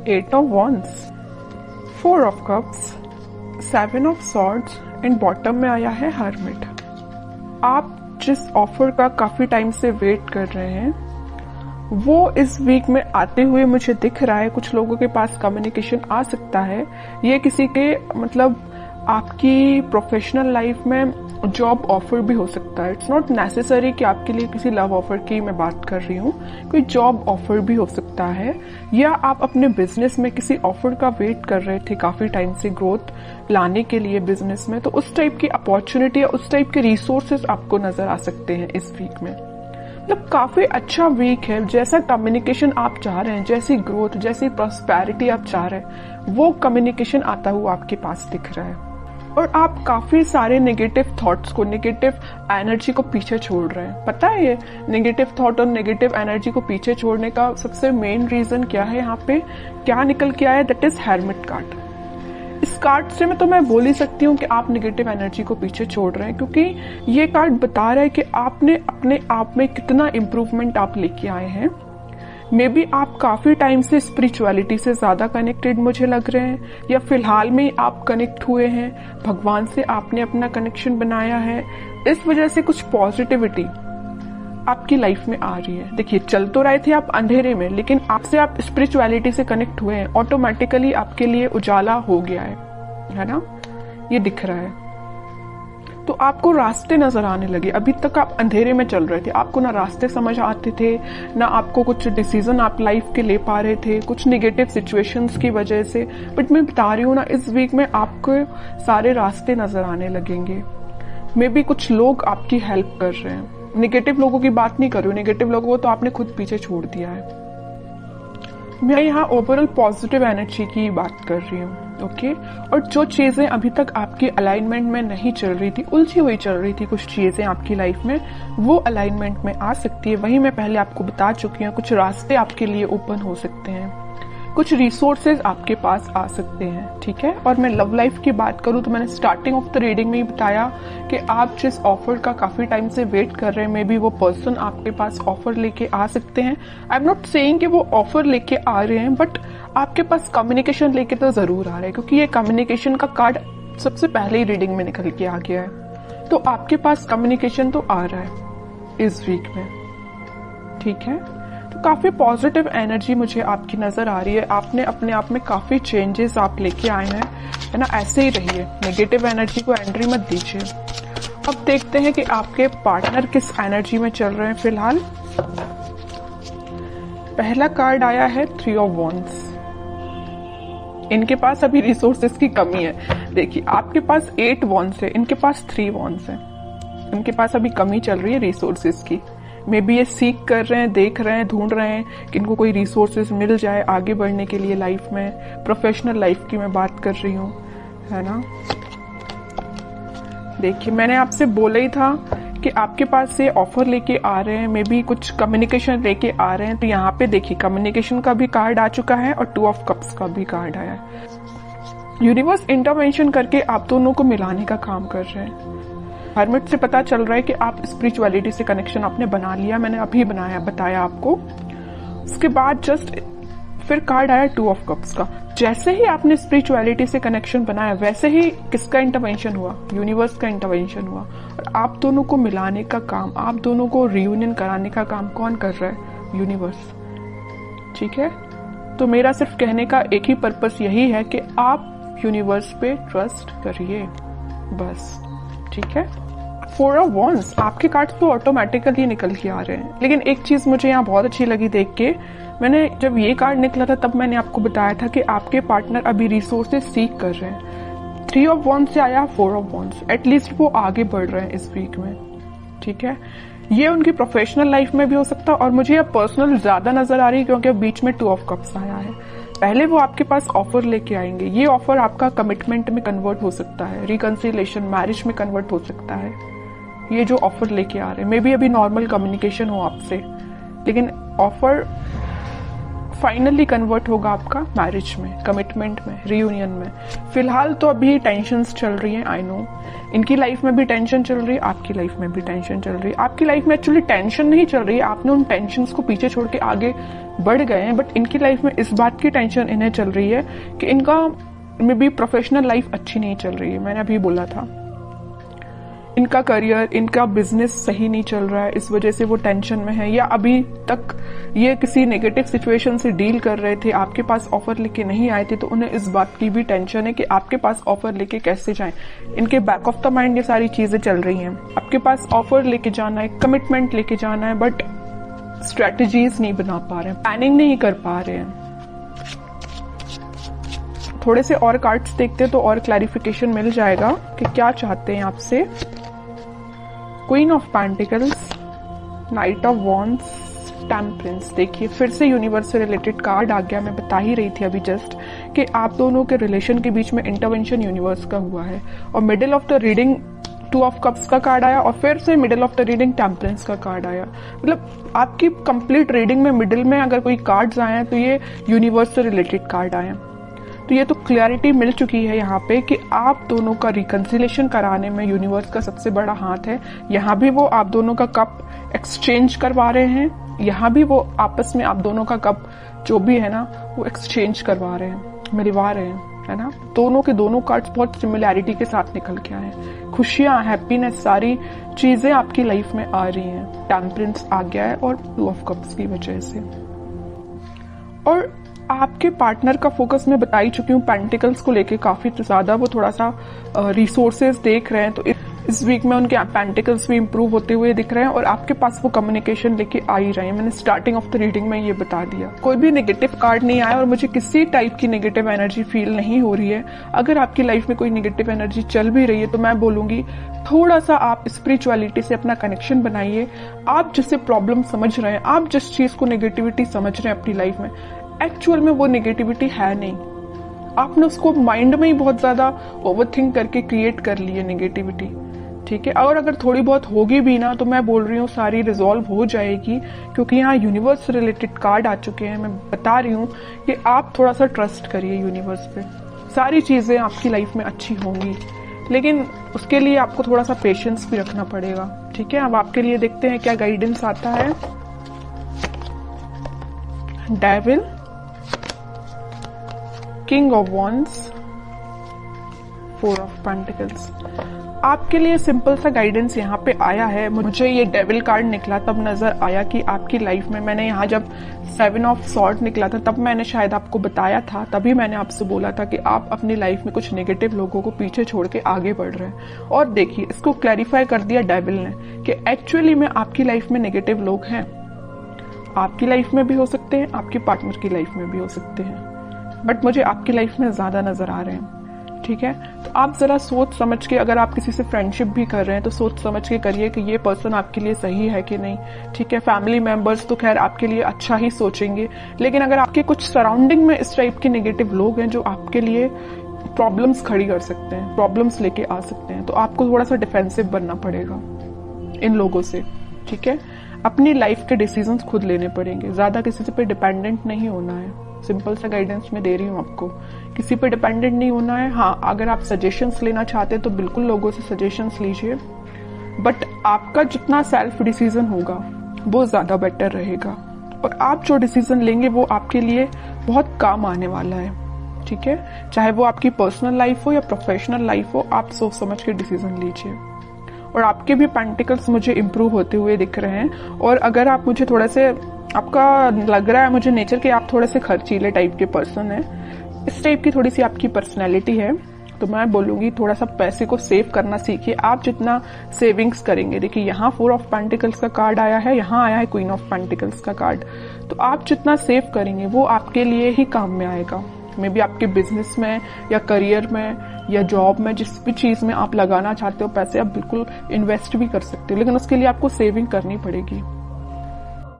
8 of Wands, 4 of Cups, 7 of Swords and bottom में आया है Hermit। आप जिस ऑफर का काफी टाइम से वेट कर रहे हैं वो इस वीक में आते हुए मुझे दिख रहा है। कुछ लोगों के पास कम्युनिकेशन आ सकता है। ये किसी के मतलब आपकी प्रोफेशनल लाइफ में जॉब ऑफर भी हो सकता है। इट्स नॉट नेसेसरी कि आपके लिए किसी लव ऑफर की मैं बात कर रही हूँ, कोई जॉब ऑफर भी हो सकता है, या आप अपने बिजनेस में किसी ऑफर का वेट कर रहे थे काफी टाइम से ग्रोथ लाने के लिए बिजनेस में, तो उस टाइप की अपॉर्चुनिटी या उस टाइप के रिसोर्सेज आपको नजर आ सकते हैं इस वीक में। मतलब काफी अच्छा वीक है। जैसा कम्युनिकेशन आप चाह रहे हैं, जैसी ग्रोथ, जैसी प्रॉस्पेरिटी आप चाह रहे हैं, वो कम्युनिकेशन आता हुआ आपके पास दिख रहा है। और आप काफी सारे नेगेटिव थॉट्स को, नेगेटिव एनर्जी को पीछे छोड़ रहे हैं। पता है ये नेगेटिव थॉट और नेगेटिव एनर्जी को पीछे छोड़ने का सबसे मेन रीजन क्या है? यहाँ पे क्या निकल के आया? That is hermit card. इस कार्ड से मैं बोल ही सकती हूँ कि आप नेगेटिव एनर्जी को पीछे छोड़ रहे हैं, क्योंकि ये कार्ड बता रहा है कि आपने अपने आप में कितना इम्प्रूवमेंट आप लेके आए हैं। मे बी आप काफी टाइम से स्पिरिचुअलिटी से ज्यादा कनेक्टेड मुझे लग रहे हैं, या फिलहाल में आप कनेक्ट हुए हैं, भगवान से आपने अपना कनेक्शन बनाया है। इस वजह से कुछ पॉजिटिविटी आपकी लाइफ में आ रही है। देखिए, चल तो रहे थे आप अंधेरे में, लेकिन आपसे आप स्पिरिचुअलिटी से कनेक्ट हुए हैं, ऑटोमेटिकली आपके लिए उजाला हो गया है ना? ये दिख रहा है। तो आपको रास्ते नजर आने लगे। अभी तक आप अंधेरे में चल रहे थे, आपको ना रास्ते समझ आते थे, ना आपको कुछ डिसीजन आप लाइफ के ले पा रहे थे, कुछ नेगेटिव सिचुएशंस की वजह से। बट मैं बता रही हूँ ना, इस वीक में आपको सारे रास्ते नजर आने लगेंगे। मे बी कुछ लोग आपकी हेल्प कर रहे हैं। नेगेटिव लोगों की बात नहीं कर रही हूँ, नेगेटिव लोगों को तो आपने खुद पीछे छोड़ दिया है। मैं यहाँ ओवरऑल पॉजिटिव एनर्जी की बात कर रही हूँ, ओके? और जो चीजें अभी तक आपकी अलाइनमेंट में नहीं चल रही थी, उलझी हुई चल रही थी कुछ चीजें आपकी लाइफ में, वो अलाइनमेंट में आ सकती है। वही मैं पहले आपको बता चुकी हूँ। कुछ रास्ते आपके लिए ओपन हो सकते हैं, कुछ रिसोर्सेज आपके पास आ सकते हैं, ठीक है? और मैं लव लाइफ की बात करूं तो मैंने स्टार्टिंग ऑफ द रीडिंग में ही बताया कि आप जिस ऑफर का काफी टाइम से वेट कर रहे हैं, मे बी वो पर्सन आपके पास ऑफर लेके आ सकते हैं। आई एम नॉट सेइंग कि वो ऑफर लेके आ रहे हैं, बट आपके पास कम्युनिकेशन लेके तो जरूर आ रहे हैं, क्योंकि ये कम्युनिकेशन का कार्ड सबसे पहले ही रीडिंग में निकल के आ गया है। तो आपके पास कम्युनिकेशन तो आ रहा है इस वीक में, ठीक है? तो काफी पॉजिटिव एनर्जी मुझे आपकी नजर आ रही है। आपने अपने आप में काफी चेंजेस आप लेके आए हैं, है ना? ऐसे ही रहिए, नेगेटिव एनर्जी को एंट्री मत दीजिए। अब देखते हैं कि आपके पार्टनर किस एनर्जी में चल रहे हैं फिलहाल। पहला कार्ड आया है 3 ऑफ वॉन्ड्स। इनके पास अभी रिसोर्सेज की कमी है। देखिए, आपके पास 8 वॉन्ड्स है, इनके पास 3 वॉन्ड्स है। इनके पास अभी कमी चल रही है रिसोर्सेज की। मे बी ये सीख कर रहे हैं, देख रहे हैं, ढूंढ रहे हैं कि इनको कोई रिसोर्सेज मिल जाए आगे बढ़ने के लिए लाइफ में। प्रोफेशनल लाइफ की मैं बात कर रही हूँ, है ना? देखिए, मैंने आपसे बोला ही था कि आपके पास से ऑफर लेके आ रहे हैं, मे बी कुछ कम्युनिकेशन लेके आ रहे हैं। तो यहाँ पे देखिए, कम्युनिकेशन का भी कार्ड आ चुका है और 2 ऑफ कप्स का भी कार्ड आया है। यूनिवर्स इंटरवेंशन करके आप दोनों को मिलाने का काम कर रहे हैं। हर्मिट से पता चल रहा है कि आप स्पिरिचुअलिटी से कनेक्शन आपने बना लिया। मैंने अभी बताया आपको। उसके बाद जस्ट फिर कार्ड आया 2 ऑफ कप्स का। जैसे ही आपने स्पिरिचुअलिटी से कनेक्शन बनाया, वैसे ही किसका इंटरवेंशन हुआ? यूनिवर्स का इंटरवेंशन हुआ। और आप दोनों को मिलाने का काम, आप दोनों को रियूनियन कराने का काम कौन कर रहा है? यूनिवर्स, ठीक है? तो मेरा सिर्फ कहने का एक ही पर्पस यही है कि आप यूनिवर्स पे ट्रस्ट करिए, बस, ठीक है? 4 ऑफ वॉन्ड्स, आपके कार्ड्स तो ऑटोमेटिकली निकल के आ रहे हैं। लेकिन एक चीज मुझे यहाँ बहुत अच्छी लगी देख के। मैंने जब ये कार्ड निकला था तब मैंने आपको बताया था कि आपके पार्टनर अभी रिसोर्सेज सीख कर रहे हैं। 3 ऑफ वॉन्ड्स से आया 4 ऑफ वॉन्ड्स। एटलीस्ट वो आगे बढ़ रहे हैं इस वीक में, ठीक है? ये उनकी प्रोफेशनल लाइफ में भी हो सकता है, और मुझे अब पर्सनल ज्यादा नजर आ रही है क्योंकि बीच में 2 ऑफ कप्स आया है। पहले वो आपके पास ऑफर लेके आएंगे। ये ऑफर आपका कमिटमेंट में कन्वर्ट हो सकता है, रिकंसिलिएशन, मैरिज में कन्वर्ट हो सकता है। ये जो ऑफर लेके आ रहे हैं, मे बी अभी नॉर्मल कम्युनिकेशन हो आपसे, लेकिन ऑफर फाइनली कन्वर्ट होगा आपका मैरिज में, कमिटमेंट में, रियूनियन में। फिलहाल तो अभी टेंशन्स चल रही हैं, आई नो। इनकी लाइफ में भी टेंशन चल रही है, आपकी लाइफ में भी टेंशन चल रही है। आपकी लाइफ में एक्चुअली टेंशन नहीं चल रही है, आपने उन टेंशन्स को पीछे छोड़ के आगे बढ़ गए हैं। बट इनकी लाइफ में इस बात की टेंशन इन्हें चल रही है कि इनका में भी प्रोफेशनल लाइफ अच्छी नहीं चल रही है। मैंने अभी बोला था, इनका करियर, इनका बिजनेस सही नहीं चल रहा है, इस वजह से वो टेंशन में है। या अभी तक ये किसी नेगेटिव सिचुएशन से डील कर रहे थे, आपके पास ऑफर लेके नहीं आए थे, तो उन्हें इस बात की भी टेंशन है कि आपके पास ऑफर लेके कैसे जाएं। इनके बैक ऑफ द माइंड ये सारी चीजें चल रही हैं। आपके पास ऑफर लेके जाना है, कमिटमेंट लेके जाना है, बट स्ट्रेटेजीज नहीं बना पा रहे हैं, प्लानिंग नहीं कर पा रहे हैं। थोड़े से और कार्ड्स देखते तो और क्लैरिफिकेशन मिल जाएगा कि क्या चाहते हैं आपसे। Queen of pentacles, night of wands, temperance. देखिए फिर से यूनिवर्स से रिलेटेड कार्ड आ गया। मैं बता ही रही थी अभी जस्ट कि आप दोनों के रिलेशन के बीच में इंटरवेंशन यूनिवर्स का हुआ है। और middle of the reading 2 of cups का कार्ड आया और फिर से middle of the reading temperance का कार्ड आया। मतलब आपकी कंप्लीट रीडिंग में मिडिल में अगर कोई कार्ड्स आए हैं तो ये यूनिवर्स से रिलेटेड कार्ड आए हैं। तो ये तो क्लैरिटी मिल चुकी है यहाँ पे कि आप दोनों का रिकंसिलेशन कराने में यूनिवर्स का सबसे बड़ा हाथ है। यहाँ भी वो आप दोनों का कप एक्सचेंज करवा रहे हैं, यहाँ भी वो आपस में आप दोनों का कप जो भी है ना वो एक्सचेंज करवा रहे हैं, मिलवा रहे हैं, है ना। दोनों के दोनों कार्ड्स बहुत सिमिलैरिटी के साथ निकल के आए हैं। खुशियां, हैप्पीनेस, सारी चीजें आपकी लाइफ में आ रही हैं। टेम्परेंस आ गया है और 2 ऑफ कप्स की वजह से। और आपके पार्टनर का फोकस मैं बता ही चुकी हूँ पेंटिकल्स को लेके काफी ज्यादा। वो थोड़ा सा रिसोर्सेज देख रहे हैं, तो इस वीक में उनके पेंटिकल्स भी इंप्रूव होते हुए दिख रहे हैं और आपके पास वो कम्युनिकेशन लेके आ ही रहे हैं। मैंने स्टार्टिंग ऑफ द रीडिंग में ये बता दिया। कोई भी नेगेटिव कार्ड नहीं आया और मुझे किसी टाइप की नेगेटिव एनर्जी फील नहीं हो रही है। अगर आपकी लाइफ में कोई नेगेटिव एनर्जी चल भी रही है तो मैं बोलूंगी थोड़ा सा आप स्पिरिचुअलिटी से अपना कनेक्शन बनाइए। आप जिससे प्रॉब्लम समझ रहे हैं, आप जिस चीज को नेगेटिविटी समझ रहे हैं अपनी लाइफ में, एक्चुअल में वो नेगेटिविटी है नहीं। आपने उसको माइंड में ही बहुत ज्यादा ओवरथिंक करके क्रिएट कर ली है नेगेटिविटी, ठीक है। और अगर थोड़ी बहुत होगी भी ना तो मैं बोल रही हूँ सारी रिजॉल्व हो जाएगी, क्योंकि यहाँ यूनिवर्स से रिलेटेड कार्ड आ चुके हैं। मैं बता रही हूँ कि आप थोड़ा सा ट्रस्ट करिए यूनिवर्स पे, सारी चीजें आपकी लाइफ में अच्छी होंगी। लेकिन उसके लिए आपको थोड़ा सा पेशेंस भी रखना पड़ेगा, ठीक है। अब आपके लिए देखते हैं क्या गाइडेंस आता है। Devil, king of wands, 4 of pentacles. आपके लिए सिंपल सा गाइडेंस यहाँ पे आया है। मुझे ये डेविल कार्ड निकला तब नजर आया कि आपकी लाइफ में, मैंने यहाँ जब 7 ऑफ सॉर्ड निकला था तब मैंने शायद आपको बताया था, तभी मैंने आपसे बोला था कि आप अपनी लाइफ में कुछ नेगेटिव लोगों को पीछे छोड़ के आगे बढ़ रहे हैं। और देखिए इसको क्लैरिफाई कर दिया डेविल ने कि एक्चुअली में आपकी लाइफ में नेगेटिव लोग हैं। आपकी लाइफ में भी हो सकते हैं, आपके पार्टनर की लाइफ में भी हो सकते हैं, बट मुझे आपकी लाइफ में ज्यादा नजर आ रहे हैं, ठीक है। तो आप जरा सोच समझ के, अगर आप किसी से फ्रेंडशिप भी कर रहे हैं तो सोच समझ के करिए कि ये पर्सन आपके लिए सही है कि नहीं, ठीक है। फैमिली मेंबर्स तो खैर आपके लिए अच्छा ही सोचेंगे, लेकिन अगर आपके कुछ सराउंडिंग में इस टाइप के नेगेटिव लोग हैं जो आपके लिए प्रॉब्लम्स खड़ी कर सकते हैं, प्रॉब्लम्स लेके आ सकते हैं, तो आपको थोड़ा सा डिफेंसिव बनना पड़ेगा इन लोगों से, ठीक है। अपनी लाइफ के डिसीजंस खुद लेने पड़ेंगे, ज्यादा किसी पे डिपेंडेंट नहीं होना है। सिंपल सा गाइडेंस मैं दे रही हूँ आपको, किसी पे डिपेंडेंट नहीं होना है। हाँ, अगर आप सजेशंस लेना चाहते हैं तो बिल्कुल लोगों से सजेशंस लीजिए, बट आपका जितना सेल्फ डिसीजन होगा वो ज्यादा बेटर रहेगा। और आप जो डिसीजन लेंगे वो आपके लिए बहुत काम आने वाला है, ठीक है। चाहे वो आपकी पर्सनल लाइफ हो या प्रोफेशनल लाइफ हो, आप सोच समझ के डिसीजन लीजिए। और आपके भी पेंटिकल्स मुझे इम्प्रूव होते हुए दिख रहे हैं। और अगर आप मुझे थोड़ा से, आपका लग रहा है मुझे नेचर के आप थोड़े से खर्चीले टाइप के पर्सन हैं, इस टाइप की थोड़ी सी आपकी पर्सनैलिटी है, तो मैं बोलूंगी थोड़ा सा पैसे को सेव करना सीखिए। आप जितना सेविंग्स करेंगे, देखिए यहाँ 4 ऑफ पेंटिकल्स का कार्ड आया है, यहाँ आया है क्वीन ऑफ पेंटिकल्स का कार्ड, तो आप जितना सेव करेंगे वो आपके लिए ही काम में आएगा। मे बी आपके बिजनेस में या करियर में या जॉब में, जिस भी चीज में आप लगाना चाहते हो पैसे, आप बिल्कुल इन्वेस्ट भी कर सकते हो, लेकिन उसके लिए आपको सेविंग करनी पड़ेगी।